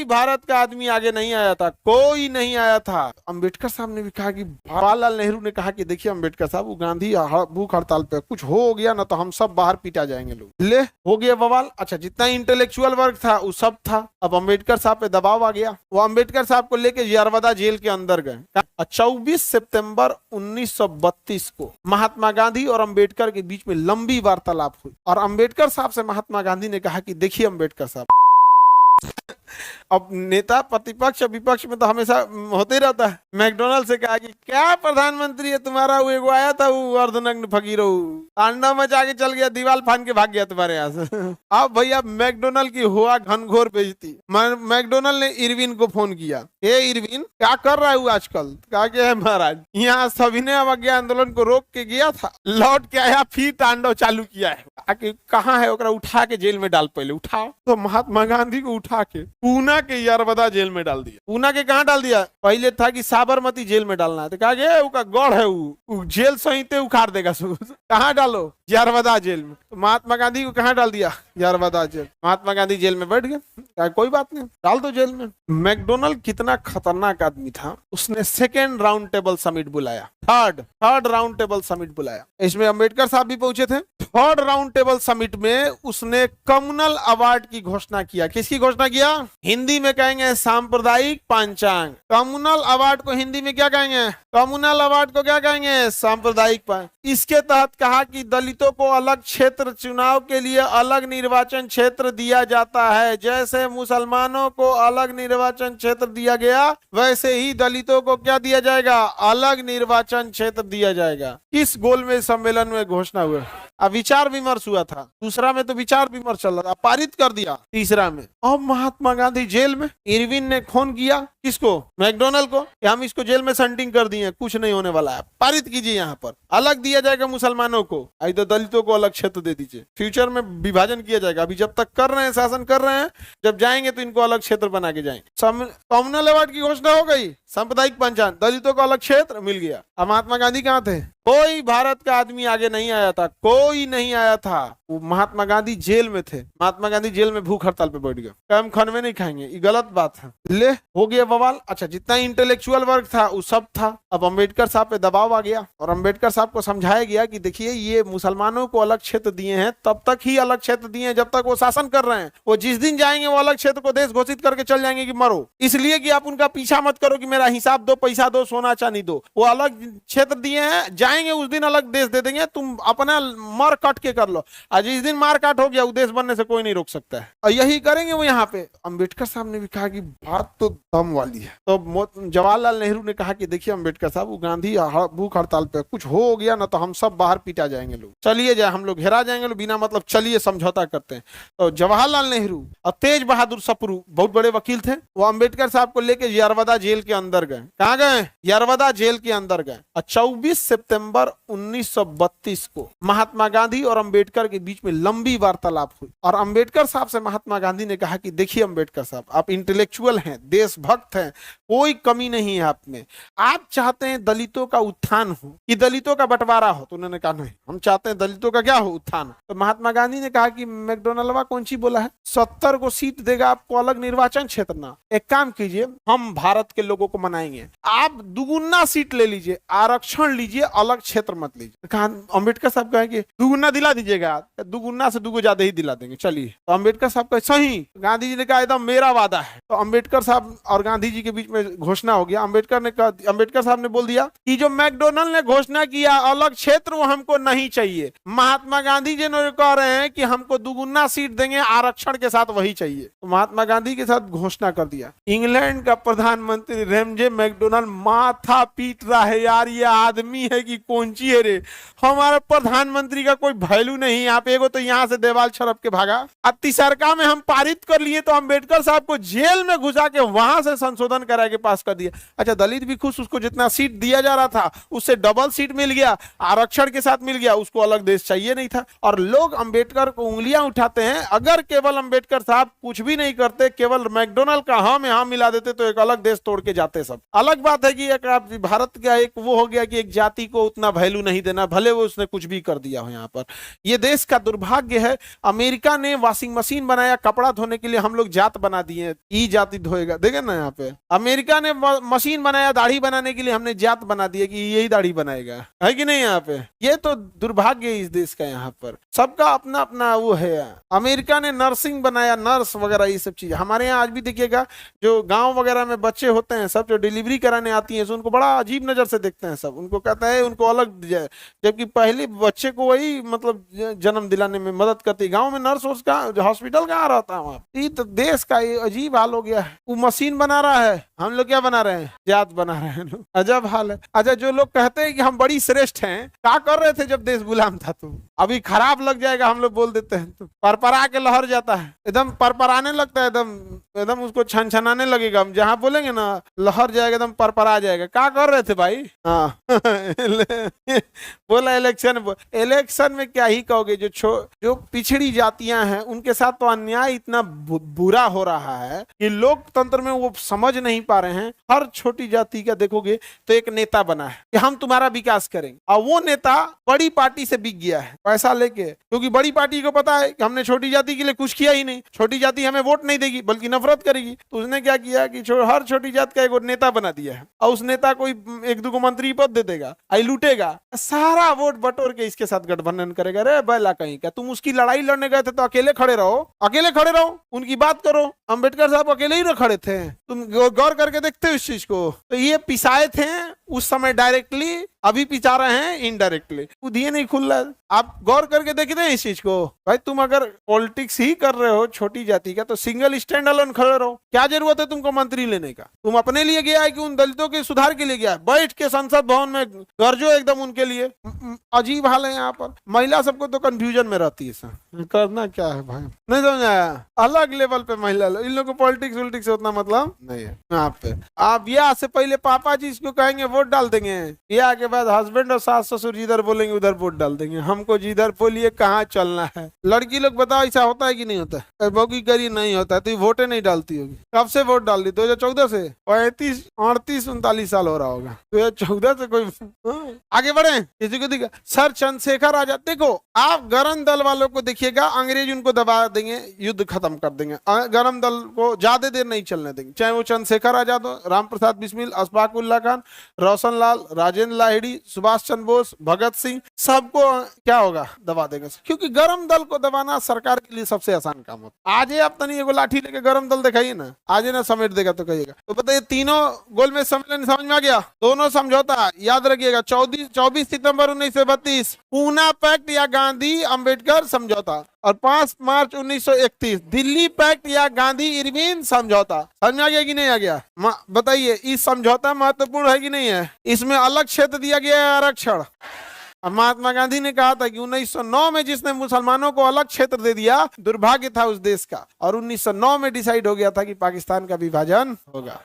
भारत का आदमी आगे नहीं आया था, कोई नहीं आया था। अंबेडकर साहब ने भी कहा कि जवाहरलाल नेहरू ने कहा कि देखिए अंबेडकर साहब, वो गांधी भूख हड़ताल पे, कुछ हो गया ना तो हम सब बाहर पीटा जाएंगे लोग। ले हो गया बवाल। अच्छा, जितना इंटेलेक्चुअल वर्ग था वो सब था, अब अंबेडकर साहब पे दबाव आ गया। वो अंबेडकर साहब को लेके यरवदा जेल के अंदर गए। 24 सितंबर 1932 को महात्मा गांधी और अंबेडकर के बीच में लंबी वार्तालाप हुई और अंबेडकर साहब से महात्मा गांधी ने कहा कि देखिए अंबेडकर साहब, अब नेता प्रतिपक्ष विपक्ष में तो हमेशा होते रहता है। मैकडोनल्ड से कहा कि क्या प्रधानमंत्री है तुम्हारा, वो एगो आया था वो अर्धनग्न फकीर, तांडव मचा के चल गया, दीवार फान के भाग गया तुम्हारे यहाँ से। अब भैया मैकडोनल्ड की हुआ घनघोर बेइज्जती। मैकडोनल्ड ने इरविन को फोन किया, ए इरविन क्या कर रहा है आजकल? कहा कि है महाराज, यहाँ सविनय अवज्ञा आंदोलन को रोक के गया था, लौट के आया, फिर तांडव चालू किया है। कहाँ है ओकरा? उठा के जेल में डाल, पहले उठाओ। तो महात्मा गांधी को उठा के पूना के यरवदा जेल में डाल दिया। पूना के कहाँ डाल दिया? पहले था कि साबरमती जेल में डालना है, तो कहा गया उसका गढ़ है, वो जेल सहित उखाड़ देगा। कहाँ डालो? यरवदा जेल में। तो महात्मा गांधी को कहाँ डाल दिया? यरवदा जेल। महात्मा गांधी जेल में बैठ गए, कोई बात नहीं, डाल दो जेल में। मैकडोनल्ड कितना खतरनाक आदमी था, उसने सेकेंड राउंड टेबल समिट बुलाया, थर्ड राउंड टेबल समिट बुलाया। इसमें अंबेडकर साहब भी पहुंचे थे। थर्ड राउंड टेबल समिट में उसने कम्युनल अवार्ड की घोषणा किया। किसकी घोषणा किया? हिंदी में कहेंगे सांप्रदायिक पंचांग। कम्युनल अवार्ड को हिंदी में क्या कहेंगे? कम्युनल अवार्ड को क्या कहेंगे? सांप्रदायिक पंचांग। इसके तहत कहा कि दलितों को अलग क्षेत्र चुनाव के लिए अलग निर्वाचन क्षेत्र दिया जाता है। जैसे मुसलमानों को अलग निर्वाचन क्षेत्र दिया गया, वैसे ही दलितों को क्या दिया जाएगा? अलग निर्वाचन क्षेत्र दिया जाएगा। किस गोलमेज सम्मेलन में घोषणा हुआ? अब विचार विमर्श हुआ था, दूसरा में तो विचार विमर्श चल रहा था, पारित कर दिया तीसरा में। अब महात्मा गांधी जेल में। इरविन ने फोन किया किसको? मैकडोनल्ड को, कि हम इसको जेल में सेंटिंग कर दिए, कुछ नहीं होने वाला है, पारित कीजिए, यहाँ पर अलग दिया जाएगा मुसलमानों को, इधर दलितों को अलग क्षेत्र दे दीजिए, फ्यूचर में विभाजन किया जाएगा। अभी जब तक कर रहे हैं, शासन कर रहे हैं, जब जाएंगे तो इनको अलग क्षेत्र बना के जाएंगे। कम्युनल अवार्ड की घोषणा हो गई, सांप्रदायिक पंचायत, दलितों को अलग क्षेत्र मिल गया। अब महात्मा गांधी कहाँ थे? कोई भारत का आदमी आगे नहीं आया था, कोई नहीं आया था। वो महात्मा गांधी जेल में थे। महात्मा गांधी जेल में भूख हड़ताल पे बैठ गए, हम खानवे नहीं खाएंगे, ये गलत बात है। ले हो गया बवाल। अच्छा, जितना इंटेलेक्चुअल वर्ग था वो सब था, अब अंबेडकर साहब पे दबाव आ गया और अंबेडकर साहब को समझाया गया कि देखिए ये मुसलमानों को अलग क्षेत्र दिए हैं, तब तक ही अलग क्षेत्र दिए हैं जब तक वो शासन कर रहे हैं। वो जिस दिन जाएंगे वो अलग क्षेत्र को देश घोषित करके चल जाएंगे कि मरो, इसलिए कि आप उनका पीछा मत करो कि मेरा हिसाब दो, पैसा दो, सोना चांदी दो। वो अलग क्षेत्र दिए हैं, जाएंगे उस दिन अलग देश दे देंगे, तुम अपना मर कट के कर लो। आज इस दिन मार काट हो गया, वो देश बनने से कोई नहीं रोक सकता है, और यही करेंगे वो यहाँ पे। अंबेडकर साहब ने भी कहा कि बात तो दम वाली है। तो जवाहरलाल नेहरू ने कहा कि देखिए अंबेडकर साहब, वो गांधी भूख हड़ताल पे, कुछ हो गया ना तो हम सब बाहर पीटा जाएंगे लोग, चलिए जाए, हम लोग घेरा जाएंगे लोग बिना मतलब, चलिए समझौता करते हैं। तो जवाहरलाल नेहरू और तेज बहादुर सप्रू बहुत बड़े वकील थे, वो अंबेडकर साहब को लेके यरवदा जेल के अंदर गए। कहाँ गए? यरवदा जेल के अंदर गए। 24 सितंबर 1932 को महात्मा गांधी और अंबेडकर के बीच में लंबी वार्तालाप हुई और अंबेडकर साहब से महात्मा गांधी ने कहा कि देखिए अंबेडकर साहब, आप इंटेलेक्चुअल हैं, देशभक्त हैं, कोई कमी नहीं है आप में, आप चाहते हैं दलितों का उत्थान हो कि दलितों का बंटवारा हो? तो उन्होंने कहा नहीं, हम चाहते हैं दलितों का क्या हो? उत्थान। तो महात्मा गांधी ने कहा कि मैकडोनल्डवा कौन सी बोला है, 70 को सीट देगा आपको अलग निर्वाचन क्षेत्र ना, एक काम कीजिए, हम भारत के लोगों को मनाएंगे, आप दुगुना सीट ले लीजिए, आरक्षण लीजिए, अलग क्षेत्र मत लीजिए। कहा अंबेडकर साहब कहेंगे दुगुना दिला दीजिएगा, दुगुना से दुगो ज्यादा ही दिला देंगे, चलिए। तो अंबेडकर साहब कहे सही। गांधी जी ने कहा एकदम मेरा वादा है। तो अंबेडकर साहब और गांधी जी के बीच में घोषणा हो गया। अंबेडकर साहब ने बोल दिया कि जो मैकडोनल्ड ने घोषणा किया अलग क्षेत्र, वो हमको नहीं चाहिए। महात्मा गांधी जी ने कह रहे हैं कि हमको दुगुना सीट देंगे, आरक्षण के साथ वही चाहिए। तो महात्मा गांधी के साथ घोषणा कर दिया। इंग्लैंड का प्रधानमंत्री रेमजे मैकडोनल्ड माथा पीट रहा है, यार ये आदमी है कि कौन ची है रे, हमारा प्रधानमंत्री का कोई वैल्यू नहीं। आप एगो तो यहाँ से देवाल छरप के भागा, तीसरका में हम पारित कर लिए तो अंबेडकर साहब को जेल में घुसा के वहां से संशोधन करा के पास कर दिया। अच्छा, दलित भी खुश, उसको जितना सीट दिया जा रहा था उससे डबल सीट मिल गया। आरक्षण के साथ मिल गया, उसको अलग देश चाहिए नहीं था। और लोग अंबेडकर को उंगलियां उठाते हैं। अगर केवल अंबेडकर साहब कुछ भी नहीं करते, केवल मैकडोनल्ड का हाँ में हाँ मिला देते तो एक अलग देश तोड़ के जाते सब। अलग बात है कि एक भारत का एक वो हो गया कि एक जाति को उतना वैल्यू नहीं देना, भले वो उसने कुछ भी कर दिया हो। यहाँ पर ये देश का दुर्भाग्य है। अमेरिका ने वॉशिंग मशीन बनाया कपड़ा धोने के लिए, हम लोग जात बना दिए, ई जाति धोएगा। देखे ना यहाँ पे अमेरिका ने मशीन बनाया दाढ़ी बनाने के लिए, हमने जात बना दिया कि यही दाढ़ी बनाएगा, है कि नहीं। यहाँ पे ये तो दुर्भाग्य है इस देश का। यहाँ पर सबका अपना अपना वो है। अमेरिका ने नर्सिंग बनाया, नर्स वगैरह ये सब चीज। हमारे यहाँ आज भी देखिएगा जो गांव वगैरह में बच्चे होते हैं सब, जो डिलीवरी कराने आती हैं, उनको बड़ा अजीब नजर से देखते हैं सब। उनको कहता है उनको अलग, जबकि पहले बच्चे को वही मतलब जन्म दिलाने में मदद करती। गाँव में नर्स उसका हॉस्पिटल कहाँ रहता है वहाँ। ये तो देश का ये अजीब हाल हो गया है। वो मशीन बना रहा है, हम लोग क्या बना रहे हैं, जात बना रहे हैं लोग। अजब हाल है। अच्छा, जो लोग कहते हैं कि हम बड़ी श्रेष्ठ हैं, क्या कर रहे थे जब देश गुलाम था? तुम अभी खराब लग जाएगा हम लोग बोल देते हैं तो परपरा के लहर जाता है, एकदम परपराने लगता है, एकदम एकदम उसको छनछनाने लगेगा। हम जहां बोलेंगे ना लहर जाएगा, एकदम परपरा जाएगा। क्या कर रहे थे भाई? हाँ बोला इलेक्शन में क्या ही कहोगे। जो पिछड़ी जातियां हैं उनके साथ तो अन्याय इतना बुरा हो रहा है कि लोकतंत्र में वो समझ नहीं पा रहे हैं। हर छोटी जाति का देखोगे तो एक नेता बना है कि हम तुम्हारा विकास करेंगे, और वो नेता बड़ी पार्टी से बिक गया है पैसा लेके, क्योंकि बड़ी पार्टी को पता है कि हमने छोटी जाति के लिए कुछ किया ही नहीं, छोटी जाति हमें वोट नहीं देगी बल्कि नफरत करेगी। तो उसने क्या किया कि हर छोटी जात का एक नेता बना दिया है, और उस नेता को एक दो मंत्री पद दे देगा, आई लूटेगा, सारा वोट बटोर के इसके साथ गठबंधन करेगा। रे बैला कहीं का, तुम उसकी लड़ाई लड़ने गए थे तो अकेले खड़े रहो, अकेले खड़े रहो, उनकी बात करो। अंबेडकर साहब अकेले ही खड़े थे, तुम गौर करके देखते हो इस चीज को। तो ये पिसाए थे उस समय डायरेक्टली, अभी पिछा रहे हैं इनडायरेक्टली। बुद्धि नहीं खुल रहा है। आप गौर करके देखते हैं इस चीज को। भाई तुम अगर पॉलिटिक्स ही कर रहे हो छोटी जाति का, तो सिंगल स्टैंड अलोन खड़े रहो। क्या जरूरत है तुमको मंत्री लेने का? तुम अपने लिए गया है कि उन दलितों के सुधार के लिए गया है? बैठ के संसद भवन में गरजो एकदम उनके लिए। अजीब हाल है यहाँ पर। महिला सबको तो कंफ्यूजन में रहती है सर, करना क्या है भाई, नहीं समझ आया। अलग लेवल पे महिला, इन लोगों को पॉलिटिक्स वोलिटिक्स से उतना मतलब नहीं है। यहाँ पे आप ब्याह से पहले पापा जी इसको कहेंगे वोट डाल देंगे, ब्याह के बाद हस्बैंड और सास ससुर जिधर बोलेंगे उधर वोट डाल देंगे। हमको जिधर बोलिए कहाँ चलना है। लड़की लोग बताओ ऐसा होता है कि नहीं होता है? बोगी करी नहीं होता है तो वोटे नहीं डालती होगी। कब से वोट डाल दी? 2014 से। 35 38 39 साल हो रहा होगा 2014 से। कोई आगे बढ़े किसी को दिखा। सर चंद्रशेखर आजाद, देखो आप गरम दल वालों को देखिएगा, अंग्रेज उनको दबा देंगे, युद्ध खत्म कर देंगे, गरम दल को ज्यादा देर नहीं चलने देंगे। चाहे वो चंद्रशेखर आजाद हो, राम प्रसाद बिस्मिल, अशफाक उल्ला खान, रोशन लाल, राजेंद्र लाहिड़ी, सुभाष चंद्र बोस, भगत सिंह, सबको क्या होगा? दबा देंगे। क्योंकि गरम दल को दबाना सरकार के लिए सबसे आसान काम होता है। आज आप तनी एगो लाठी लेके गरम दल दिखाइए ना, आज ना समेट देगा तो कहिएगा। तो बताइए तीनों गोलमेज सम्मेलन समझ में आ गया? दोनों समझौता याद रखिएगा। 24 सितंबर 1932 पूना पैक्ट या गांधी अम्बेडकर समझौता, और 5 मार्च 1931 दिल्ली पैक्ट या गांधी इरविन समझौता। समझ में आ गया कि नहीं आ गया? बताइए इस समझौता महत्वपूर्ण है कि नहीं है? इसमें अलग क्षेत्र दिया गया है, आरक्षण। और महात्मा गांधी ने कहा था कि 1909 में जिसने मुसलमानों को अलग क्षेत्र दे दिया, दुर्भाग्य था उस देश का। और 1909 में डिसाइड हो गया था कि पाकिस्तान का विभाजन होगा।